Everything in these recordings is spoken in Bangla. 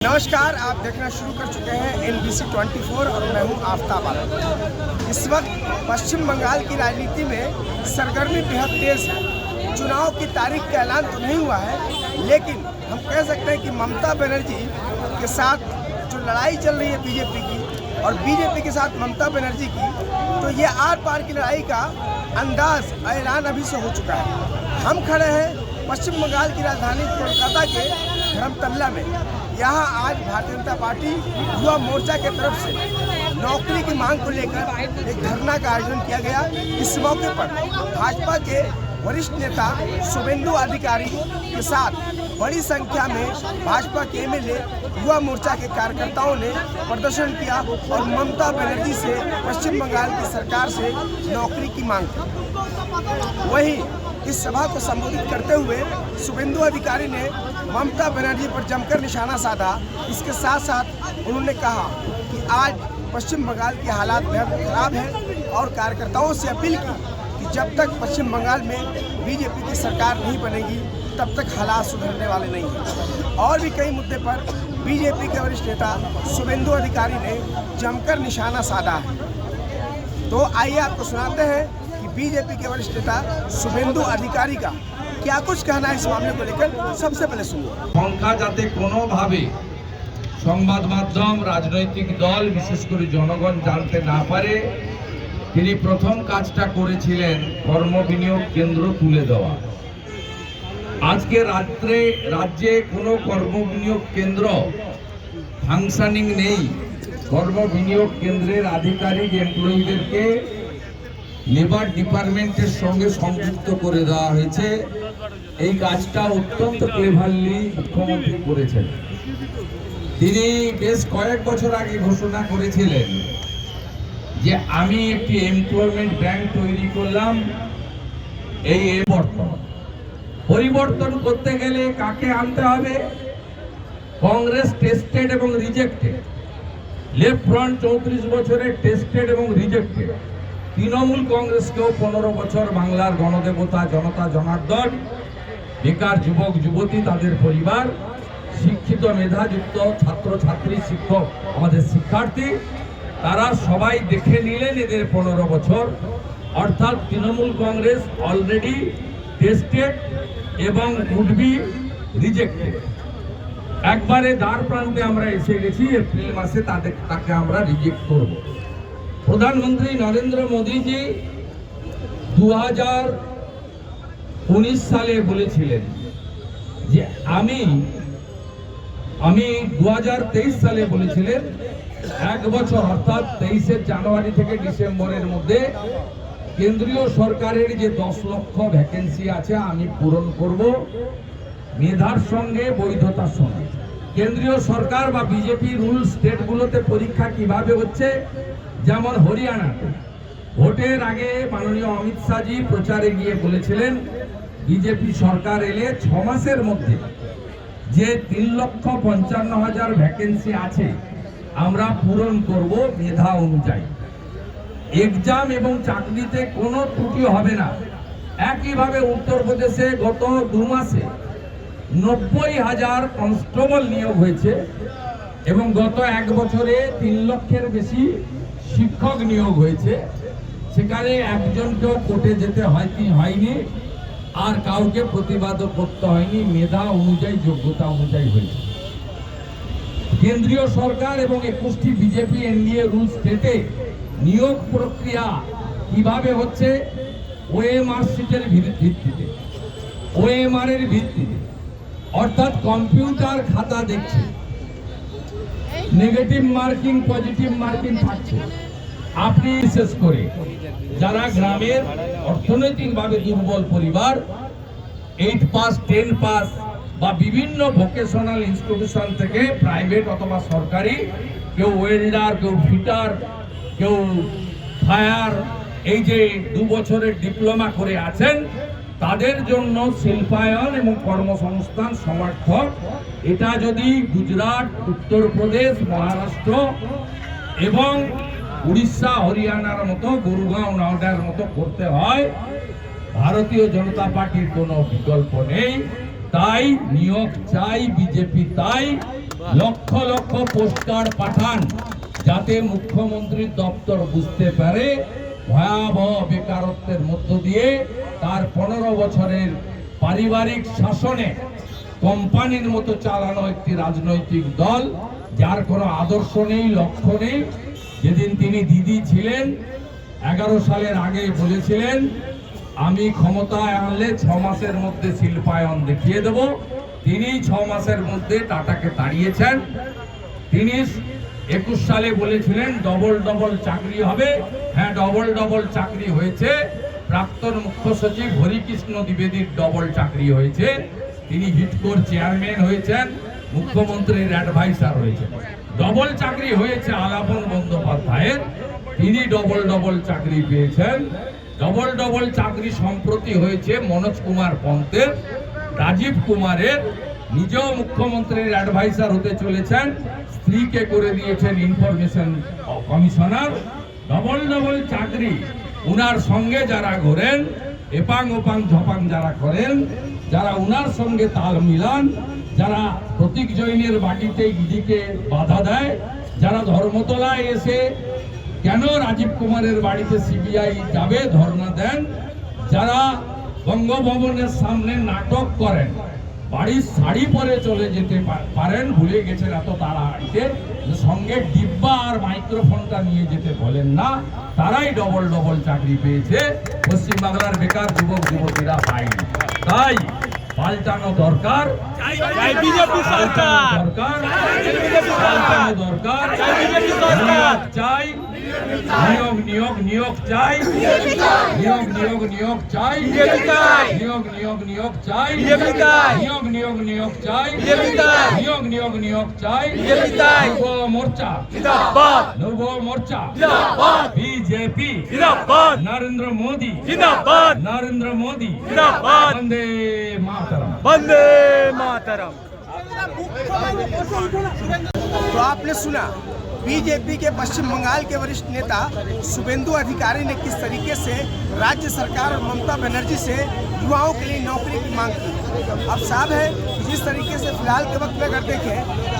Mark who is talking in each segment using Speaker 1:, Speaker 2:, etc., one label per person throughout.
Speaker 1: नमस्कार, आप देखना शुरू कर चुके हैं NBC 24 और मैं हूं आफ्ताब आलम। इस वक्त पश्चिम बंगाल की राजनीति में सरगर्मी बेहद तेज है। चुनाव की तारीख का ऐलान तो नहीं हुआ है, लेकिन हम कह सकते हैं कि ममता बनर्जी के साथ जो लड़ाई चल रही है बीजेपी की और बीजेपी के साथ ममता बनर्जी की, तो ये आर पार की लड़ाई का अंदाज ऐलान अभी से हो चुका है। हम खड़े हैं पश्चिम बंगाल की राजधानी कोलकाता के धर्मतल्ला में। यहाँ आज भारतीय जनता पार्टी युवा मोर्चा के तरफ से नौकरी की मांग को लेकर एक धरना का आयोजन किया गया। इस मौके पर भाजपा के वरिष्ठ नेता शुभेंदु अधिकारी के साथ बड़ी संख्या में भाजपा के एमएलए युवा मोर्चा के कार्यकर्ताओं ने प्रदर्शन किया और ममता बनर्जी से पश्चिम बंगाल की सरकार से नौकरी की मांग की। वहीं इस सभा को संबोधित करते हुए शुभेंदु अधिकारी ने ममता बनर्जी पर जमकर निशाना साधा। इसके साथ साथ उन्होंने कहा कि आज पश्चिम बंगाल के हालात बेहद खराब हैं और कार्यकर्ताओं से अपील की कि जब तक पश्चिम बंगाल में बीजेपी की सरकार नहीं बनेगी तब तक हालात सुधरने वाले नहीं हैं। और भी कई मुद्दे पर बीजेपी के वरिष्ठ नेता शुभेंदु अधिकारी ने जमकर निशाना साधा है। तो आइए आपको सुनाते हैं कि बीजेपी के वरिष्ठ नेता शुभेंदु अधिकारी का क्या कुछ कहना है इस मामले को लेकर। सबसे पहले सुनिए।
Speaker 2: সংখ্যা যাতে কোনোভাবে সংবাদ মাধ্যম, রাজনৈতিক দল, বিশেষ করে জনগণ জানতে না পারে, তিনি প্রথম কাজটা করেছিলেন কর্ম বিনিয়োগ কেন্দ্র তুলে দেওয়া। আজকে রাজ্যে কোনো কর্ম বিনিয়োগ কেন্দ্র ফাংশনিং নেই। কর্ম বিনিয়োগ কেন্দ্রের আধিকারিক এমপ্লয়িদেরকে লেবার ডিপার্টমেন্টের সঙ্গে সংযুক্ত করে দেওয়া হয়েছে। এই কাজটা অত্যন্ত ক্লেভারলি মুখ্যমন্ত্রী করেছেন। তিনি বেশ কয়েক বছর আগে ঘোষণা করেছিলেন যে আমি একটি এমপ্লয়মেন্ট ব্যাংক তৈরি করলাম। এই পরিবর্তন করতে গেলে কাকে আনতে হবে? কংগ্রেস টেস্টেড এবং রিজেক্টেড, লেফট ফ্রন্ট 34 বছরের টেস্টেড এবং রিজেক্টেড, তৃণমূল কংগ্রেসকেও 15 বছর বাংলার গণদেবতা জনতা জনার্দন, বেকার যুবক যুবতী তাদের পরিবার, শিক্ষিত মেধাযুক্ত ছাত্র ছাত্রী, শিক্ষক, আমাদের শিক্ষার্থী, তারা সবাই দেখে নিলেন এদের 15 বছর। অর্থাৎ তৃণমূল কংগ্রেস অলরেডি টেস্টেড এবং উড বি রিজেক্টেড। একবারে দ্বার প্রান্তে আমরা এসে গেছি। এপ্রিল মাসে তাকে আমরা রিজেক্ট করব। প্রধানমন্ত্রী নরেন্দ্র মোদীজি 2019 সালে বলেছিলেন যে আমি 2023 সালে বলেছিলেন এক বছর অর্থাৎ 23 জানুয়ারি থেকে ডিসেম্বরের মধ্যে কেন্দ্রীয় সরকারের যে 10 লক্ষ ভ্যাকেন্সি আছে আমি পূরণ করব মেধার সঙ্গে, বৈধতার সঙ্গে। কেন্দ্রীয় সরকার বা বিজেপি রুল স্টেটগুলোতে পরীক্ষা কিভাবে হচ্ছে, যেমন হরিয়ানাতে ভোটের আগে মাননীয় অমিত শাহজি প্রচারে গিয়ে বলেছিলেন বিজেপি সরকার এলে 6 মাসের মধ্যে যে 3,55,000 ভ্যাকেন্সি আছে আমরা পূরণ করব মেধা অনুযায়ী। এক্সাম এবং চাকরিতে কোনো ত্রুটি হবে না। একইভাবে উত্তরপ্রদেশে গত 2 মাসে 90,000 কনস্টেবল নিয়োগ হয়েছে এবং গত 1 বছরে 3 লক্ষের বেশি শিক্ষক নিয়োগ হয়েছে। সেখানে একজনকেও কোর্টে যেতে হয়নি আর কাউকে প্রতিবাদও করতে হয়নি। মেধা অনুযায়ী, যোগ্যতা অনুযায়ী হয়েছে। কেন্দ্রীয় সরকার এবং 21টি বিজেপি এনডিএ রুল স্টেটে নিয়োগ প্রক্রিয়া কিভাবে হচ্ছে? ওএমআর সিটের ভিত্তিতে, ওএমআর এর ভিত্তিতে, অর্থাৎ কম্পিউটার খাতা দেখছে, নেগেটিভ মার্কিং পজিটিভ মার্কিং থাকছে। আপনি বিশেষ করে যারা গ্রামের অর্থনৈতিকভাবে দুর্বল পরিবার, 8 পাস 10 পাস বা বিভিন্ন ভোকেশনাল ইনস্টিটিউশন থেকে প্রাইভেট অথবা সরকারি, কেউ ওয়েল্ডার, কেউ ফিটার, কেউ ফায়ার, এই যে 2 বছরের ডিপ্লোমা করে আছেন, তাদের জন্য শিল্পায়ন এবং কর্মসংস্থান সমর্থক। এটা যদি গুজরাট, উত্তরপ্রদেশ, মহারাষ্ট্র এবং উড়িষ্যা, হরিয়ানার মতো, গুরগাঁও, নওডার মতো করতে হয়, ভারতীয় জনতা পার্টির কোনো বিকল্প নেই। তাই নিয়োগ চাই বিজেপি, তাই লক্ষ লক্ষ পোস্টকার্ড পাঠান, যাতে মুখ্যমন্ত্রীর দপ্তর বুঝতে পারে ভয়াবহ বেকারত্বের মধ্য দিয়ে তার 15 বছরের পারিবারিক শাসনে কোম্পানির মতো চালানো একটি রাজনৈতিক দল, যার কোনো আদর্শ নেই, লক্ষ্য নেই। যেদিন তিনি দিদি ছিলেন 11 সালের আগে বলেছিলেন, আমি ক্ষমতায় আনলে 6 মাসের মধ্যে শিল্পায়ন দেখিয়ে দেব। তিনি 6 মাসের মধ্যে টাটাকে তাড়িয়েছেন। তিনি 21 সালে বলেছিলেন ডবল ডবল চাকরি হবে। হ্যাঁ, ডবল ডবল চাকরি হয়েছে। প্রাক্তন মুখ্য সচিব হরিকৃষ্ণ দ্বিবেদীর ডবল চাকরি হয়েছে। তিনি হিটকোর চেয়ারম্যান হয়েছেন, মুখ্যমন্ত্রীর অ্যাডভাইসার হয়েছেন। ডবল চাকরি হয়েছে আলাপন বন্দ্যোপাধ্যায়ের, তিনি ডবল ডবল চাকরি পেয়েছেন। ডবল ডবল চাকরি সম্প্রতি হয়েছে মনোজ কুমার পন্তের, রাজীব কুমারের, নিজেও মুখ্যমন্ত্রীর অ্যাডভাইসার হতে চলেছেন, স্ত্রীকে করে দিয়েছেন ইনফরমেশন কমিশনার। ডবল ডবল চাকরি উনার সঙ্গে যারা ঘোরেন, এপাং ওপাং ঝপাং যারা করেন, যারা উনার সঙ্গে তাল মিলান, যারা প্রতীক জৈনের বাড়িতে ইডিকে বাধা দেয়, যারা ধর্মতলায় এসে কেন রাজীব কুমারের বাড়িতে সিবিআই যাবে ধর্ণা দেন, যারা বঙ্গভবনের সামনে নাটক করেন, বাড়ির শাড়ি পরে চলে যেতে পারেন, ভুলে গেছেন এত তাড়াতাড়িতে, সঙ্গে ডিব্বা আর মাইক্রোফোনটা নিয়ে যেতে বলেন না, তারাই ডবল ডবল চাকরি পেয়েছে। পশ্চিমবাংলার বেকার যুবক যুবতীরা পায়নি। তাই পাল্টানো দরকার, চাই নিয়োগ নিয়োগ নিয়োগ চাই, নিয়োগ নিয়োগ নিয়োগ চাই, নিয়োগ নিয়োগ নিয়োগ চাই, নিয়োগ নিয়োগ নিয়োগ চাই, নিয়োগ নিয়োগ নিয়োগ চাই। যুব মোর্চা, যুব মোর্চা, বিজেপি, নরেন্দ্র মোदी, নরেন্দ্র মোदी, বন্দে मातरम,
Speaker 3: वंदे मातरम।
Speaker 1: तो आपने सुना बीजेपी के पश्चिम बंगाल के वरिष्ठ नेता शुभेंदु अधिकारी ने किस तरीके से राज्य सरकार और ममता बनर्जी से युवाओं के लिए नौकरी की मांग की। अब साफ है कि जिस तरीके से फिलहाल के वक्त में अगर देखें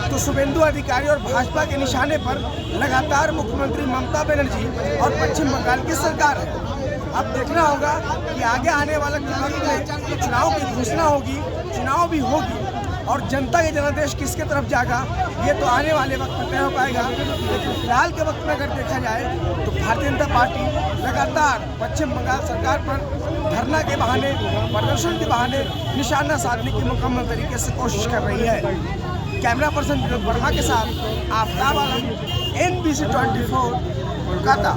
Speaker 1: तो शुभेंदु अधिकारी और भाजपा के निशाने पर लगातार मुख्यमंत्री ममता बनर्जी और पश्चिम बंगाल की सरकार है। अब देखना होगा कि आगे आने वाले वक्त में चुनाव की घोषणा होगी, चुनाव भी होगी और जनता के जनादेश किसके तरफ जाएगा ये तो आने वाले वक्त में तय हो पाएगा। लेकिन फिलहाल के वक्त में अगर देखा जाए तो भारतीय जनता पार्टी लगातार पश्चिम बंगाल सरकार पर धरना के बहाने, प्रदर्शन के बहाने निशाना साधने की मुकम्मल तरीके से कोशिश कर रही है। कैमरा पर्सन विनोद वर्मा के साथ आफ्ताब आलम, NBC 24 कोलकाता।